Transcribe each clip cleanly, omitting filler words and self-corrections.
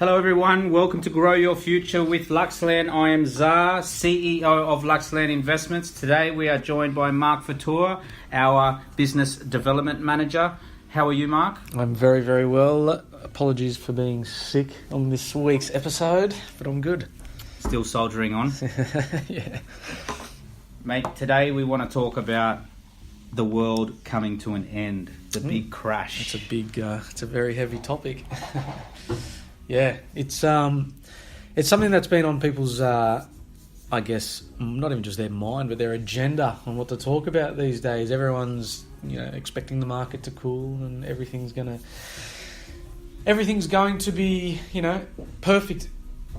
Hello everyone, welcome to Grow Your Future with Luxland. I am Zar, CEO of Luxland Investments. Today we are joined by Mark Fatur, our Business Development Manager. How are you, Mark? I'm very, very well. Apologies for being sick on this week's episode, but I'm good. Still soldiering on. Yeah. Mate, today we want to talk about the world coming to an end, the big crash. It's a very heavy topic. Yeah, it's something that's been on people's, I guess, not even just their mind, but their agenda on what to talk about these days. Everyone's, expecting the market to cool and everything's going to be, perfect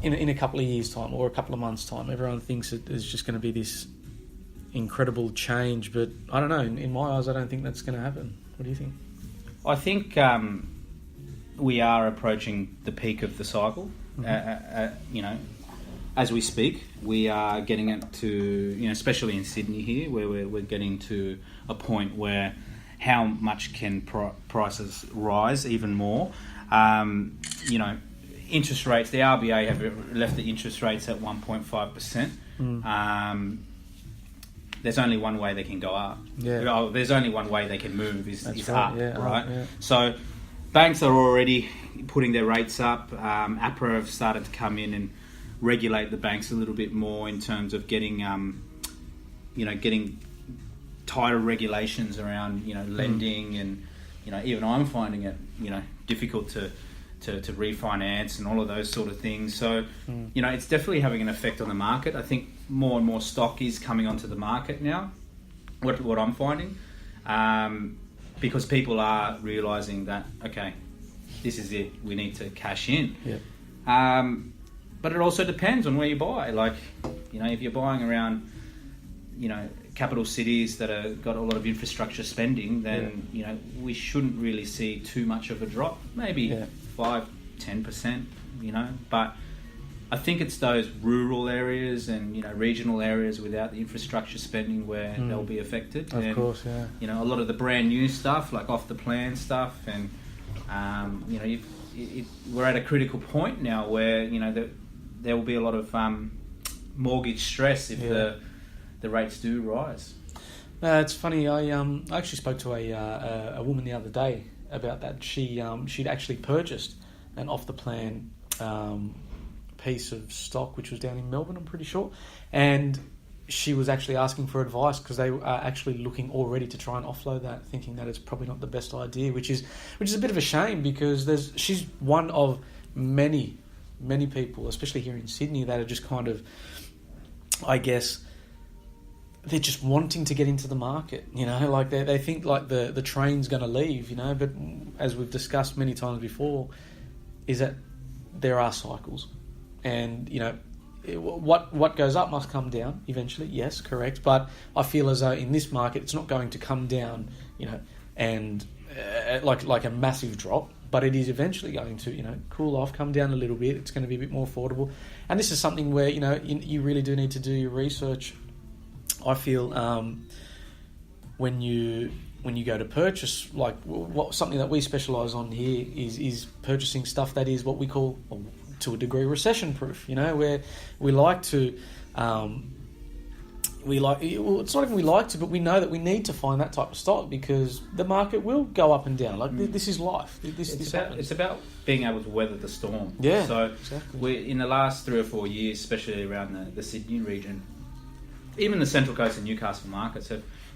in a couple of years' time or a couple of months' time. Everyone thinks it is just going to be this incredible change, but I don't know. In my eyes, I don't think that's going to happen. What do you think? I think we are approaching the peak of the cycle. As we speak, we are getting it to, especially in Sydney here, where we're getting to a point where how much can prices rise even more? Interest rates, the RBA have left the interest rates at 1.5%. There's only one way they can go up. Yeah. There's only one way they can move is That's up, right? right? Yeah. So banks are already putting their rates up. APRA have started to come in and regulate the banks a little bit more in terms of getting tighter regulations around, lending and, even I'm finding it, difficult to refinance and all of those sort of things. So, it's definitely having an effect on the market. I think more and more stock is coming onto the market now, what I'm finding, because people are realising that, okay, this is it, we need to cash in. Yeah. But it also depends on where you buy. Like, if you're buying around, capital cities that have got a lot of infrastructure spending, then, we shouldn't really see too much of a drop. Maybe 5-10%, but I think it's those rural areas and, regional areas without the infrastructure spending where they'll be affected. Of course, yeah. A lot of the brand new stuff, like off the plan stuff, and, we're at a critical point now where, there will be a lot of mortgage stress if the rates do rise. It's funny. I actually spoke to a woman the other day about that. She'd actually purchased an off the plan piece of stock, which was down in Melbourne, I'm pretty sure, and she was actually asking for advice because they are actually looking already to try and offload that, thinking that it's probably not the best idea, which is a bit of a shame because she's one of many people, especially here in Sydney, that are just kind of, I guess, they're just wanting to get into the market, like they think like the train's going to leave, but as we've discussed many times before, is that there are cycles, and what goes up must come down eventually. Yes, correct, but I feel as though in this market it's not going to come down, and like a massive drop, but it is eventually going to cool off, come down a little bit. It's going to be a bit more affordable, and this is something where you really do need to do your research. I feel when you go to purchase, like something that we specialise on here is purchasing stuff that is what we call, to a degree, recession proof. Where we like to, it's not even we like to, but we know that we need to find that type of stock because the market will go up and down. Like this is life. It's about being able to weather the storm. Yeah. So exactly. we in the last 3 or 4 years, especially around the Sydney region. Even the Central Coast and Newcastle markets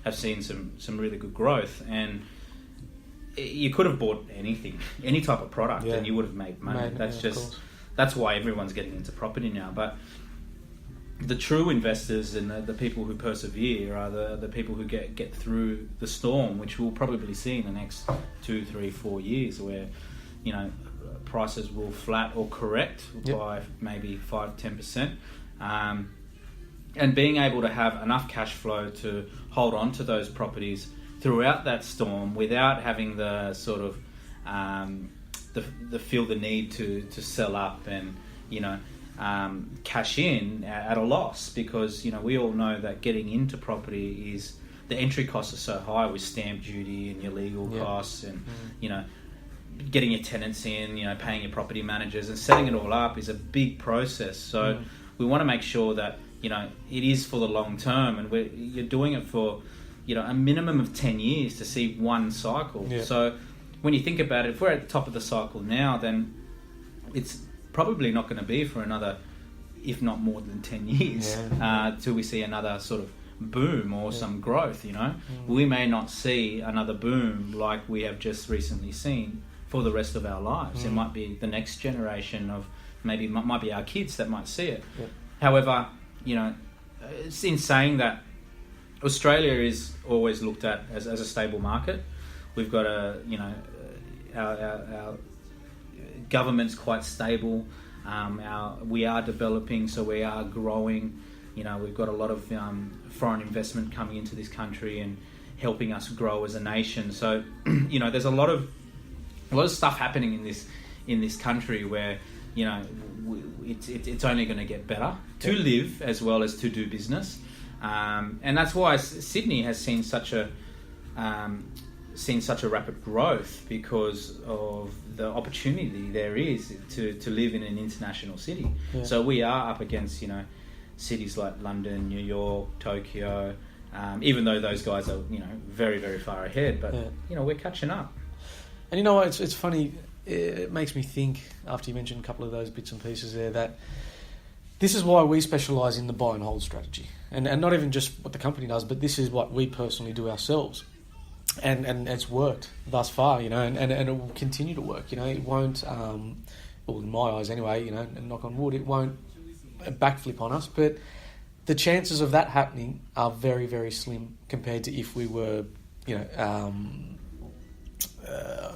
have seen some really good growth, and you could have bought anything, any type of product, and you would have made money. That's why everyone's getting into property now. But the true investors and the people who persevere are the people who get through the storm, which we'll probably see in the next 2, 3, 4 years, where prices will flat or correct by maybe 5-10%. And being able to have enough cash flow to hold on to those properties throughout that storm without having the sort of feel the need to sell up and cash in at a loss, because we all know that getting into property is, the entry costs are so high with stamp duty and your legal costs, and getting your tenants in, paying your property managers and setting it all up is a big process. So we want to make sure that, it is for the long term, and you're doing it for, a minimum of 10 years to see one cycle. Yeah. So when you think about it, if we're at the top of the cycle now, then it's probably not going to be for another, if not more than 10 years, till we see another sort of boom or some growth. We may not see another boom like we have just recently seen for the rest of our lives. It might be the next generation of, maybe might be our kids that might see it. However, it's in saying that, Australia is always looked at as a stable market. We've got our government's quite stable. We are developing, so we are growing. We've got a lot of foreign investment coming into this country and helping us grow as a nation. So, there's a lot of stuff happening in this country where, it's only going to get better to live as well as to do business. And that's why Sydney has seen such a rapid growth, because of the opportunity there is to live in an international city. So we are up against cities like London, New York, Tokyo, even though those guys are very, very far ahead, but we're catching up. And it's funny, it makes me think, after you mentioned a couple of those bits and pieces there, that this is why we specialise in the buy and hold strategy, and not even just what the company does, but this is what we personally do ourselves, and it's worked thus far, and it will continue to work. It won't, well, in my eyes anyway, and knock on wood, it won't backflip on us, but the chances of that happening are very, very slim compared to if we were,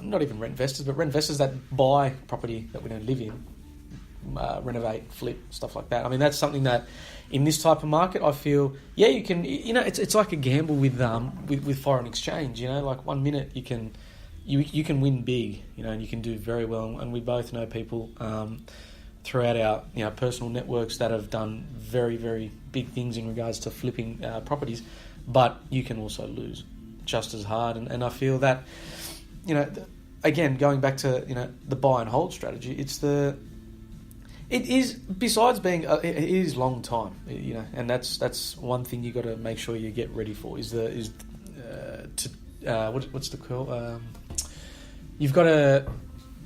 not even rent investors, but rent investors that buy property that we don't live in, renovate, flip, stuff like that. I mean, that's something that in this type of market, I feel, you can, it's like a gamble with foreign exchange. Like 1 minute you can win big, and you can do very well. And we both know people throughout our personal networks that have done very, very big things in regards to flipping properties, but you can also lose just as hard. And I feel that, again, going back to the buy and hold strategy, it is, besides being it is long time, and that's one thing you got to make sure you get ready for what's the call? You've got to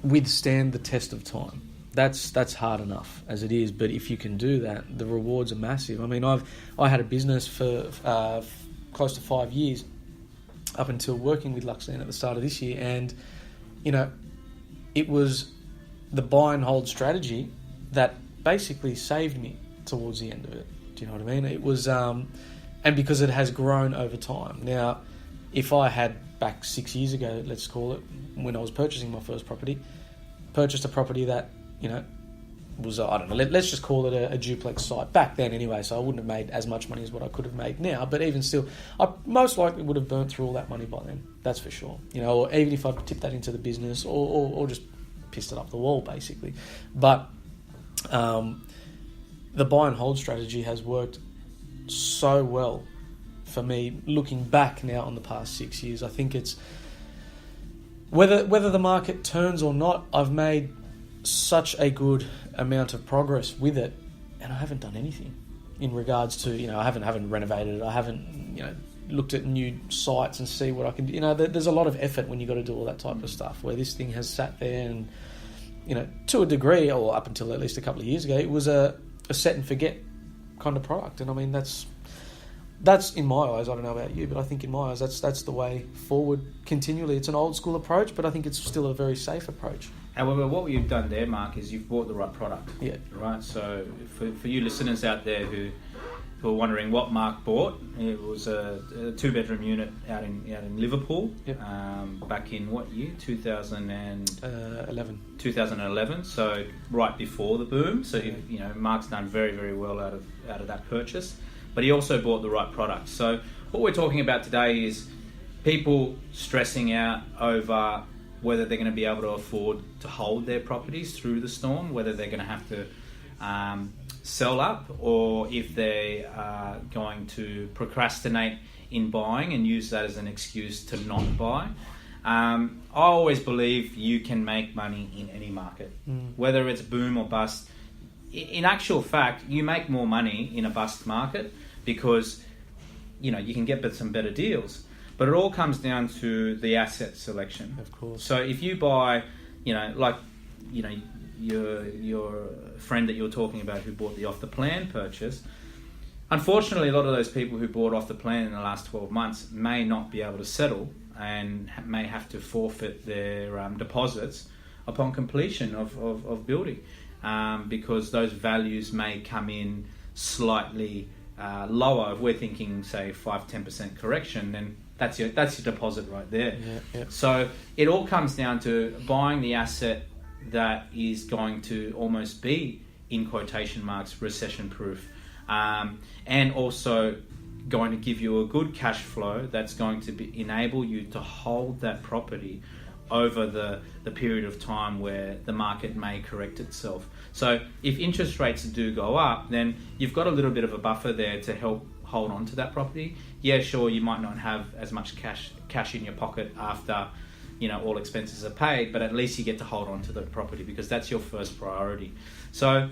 withstand the test of time. That's hard enough as it is, but if you can do that, the rewards are massive. I mean, I had a business for close to 5 years up until working with Luxland at the start of this year, and it was the buy and hold strategy that basically saved me towards the end of it. Do you know what I mean? It was, and because it has grown over time. Now, if I had back 6 years ago, let's call it, when I was purchasing my first property, purchased a property that, was, I don't know, let's just call it a duplex site back then anyway, so I wouldn't have made as much money as what I could have made now, but even still, I most likely would have burnt through all that money by then, that's for sure. Or even if I'd tipped that into the business or just pissed it up the wall, basically. But the buy and hold strategy has worked so well for me, looking back now on the past 6 years. I think it's whether the market turns or not, I've made such a good amount of progress with it, and I haven't done anything in regards to, I haven't renovated it, I haven't, looked at new sites and see what I can do. There's a lot of effort when you got to do all that type of stuff, where this thing has sat there and, to a degree, or up until at least a couple of years ago, it was a set and forget kind of product. And I mean, that's in my eyes, I don't know about you, but I think in my eyes, that's the way forward continually. It's an old school approach, but I think it's still a very safe approach. However, what you've done there, Mark, is you've bought the right product. Yeah. Right? So for you listeners out there who are wondering what Mark bought, it was a 2-bedroom unit out in Liverpool. Yep. Back in what year? 2011. 2011. So right before the boom. So Mark's done very, very well out of that purchase. But he also bought the right product. So what we're talking about today is people stressing out over whether they're going to be able to afford to hold their properties through the storm, whether they're going to have to sell up, or if they are going to procrastinate in buying and use that as an excuse to not buy. I always believe you can make money in any market, whether it's boom or bust. In actual fact, you make more money in a bust market because you can get some better deals. But it all comes down to the asset selection. Of course. So if you buy, your friend that you were talking about who bought the off the plan purchase. Unfortunately, a lot of those people who bought off the plan in the last 12 months may not be able to settle and may have to forfeit their deposits upon completion of building, because those values may come in slightly lower. If we're thinking, say, 5-10% correction, then that's your deposit right there. Yeah. So it all comes down to buying the asset that is going to almost be, in quotation marks, recession proof. And also going to give you a good cash flow that's going to enable you to hold that property over the period of time where the market may correct itself. So if interest rates do go up, then you've got a little bit of a buffer there to help hold on to that property. Yeah, sure, you might not have as much cash in your pocket after all expenses are paid, but at least you get to hold on to the property because that's your first priority. So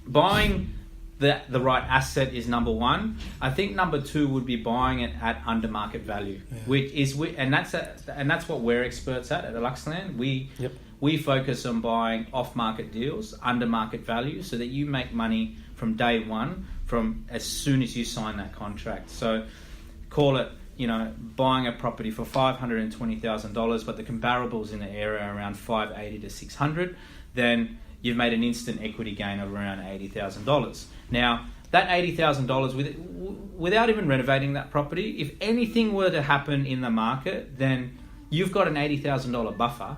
buying the right asset is number one. I think number two would be buying it at under market value, and that's what we're experts at Luxland. We focus on buying off market deals under market value, so that you make money from day one, from as soon as you sign that contract. So call it buying a property for $520,000, but the comparables in the area are around $580,000 to $600,000, then you've made an instant equity gain of around $80,000. Now, that $80,000, without even renovating that property, if anything were to happen in the market, then you've got an $80,000 buffer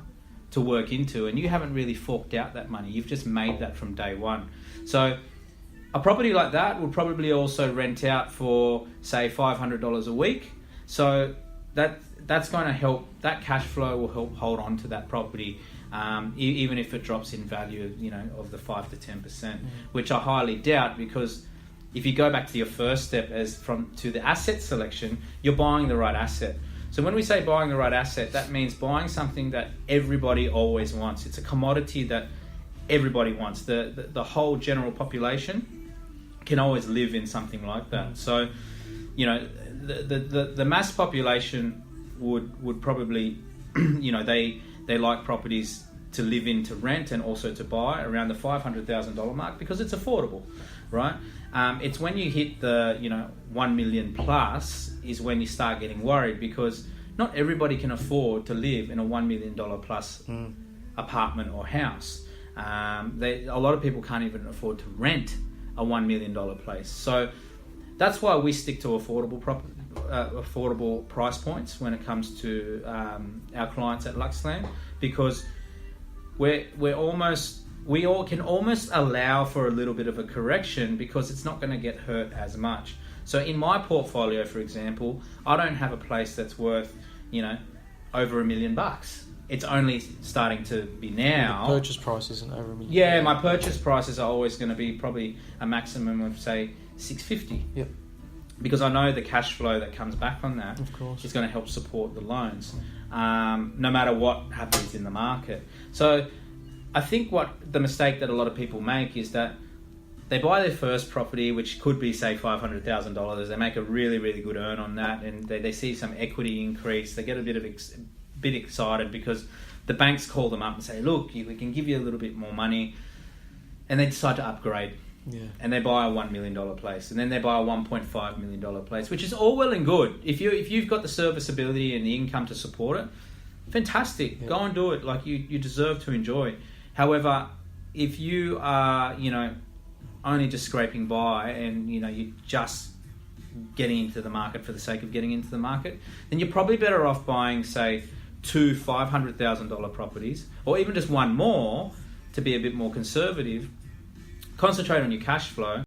to work into, and you haven't really forked out that money. You've just made that from day one. So a property like that will probably also rent out for, say, $500 a week. So that's going to help. That cash flow will help hold on to that property, even if it drops in value, of the 5 to 10%, which I highly doubt, because if you go back to your first step to the asset selection, you're buying the right asset. So when we say buying the right asset, that means buying something that everybody always wants. It's a commodity that everybody wants. The whole general population can always live in something like that. So, the mass population would probably, they like properties to live in, to rent, and also to buy around the $500,000 mark because it's affordable, right? It's when you hit the 1 million plus is when you start getting worried, because not everybody can afford to live in a $1 million plus apartment or house. A lot of people can't even afford to rent a $1 million place. So that's why we stick to affordable price points when it comes to our clients at Luxland, because we all can almost allow for a little bit of a correction because it's not going to get hurt as much. So in my portfolio, for example, I don't have a place that's worth over $1 million. It's only starting to be now. The purchase price isn't over $1 million. Yeah, my purchase prices are always going to be probably a maximum of, say, $650. Yep. Because I know the cash flow that comes back on that is going to help support the loans, no matter what happens in the market. So I think the mistake that a lot of people make is that they buy their first property, which could be, say, $500,000. They make a really, really good earn on that, and they see some equity increase. They get a bit excited because the banks call them up and say, look, we can give you a little bit more money, and they decide to upgrade. Yeah. And they buy a $1 million place, and then they buy a $1.5 million place, which is all well and good. If you've got the serviceability and the income to support it, fantastic. Yeah. Go and do it. Like you deserve to enjoy. However, if you are only just scraping by and you're just getting into the market for the sake of getting into the market, then you're probably better off buying, say, 2 $500,000 properties, or even just one more to be a bit more conservative. Concentrate on your cash flow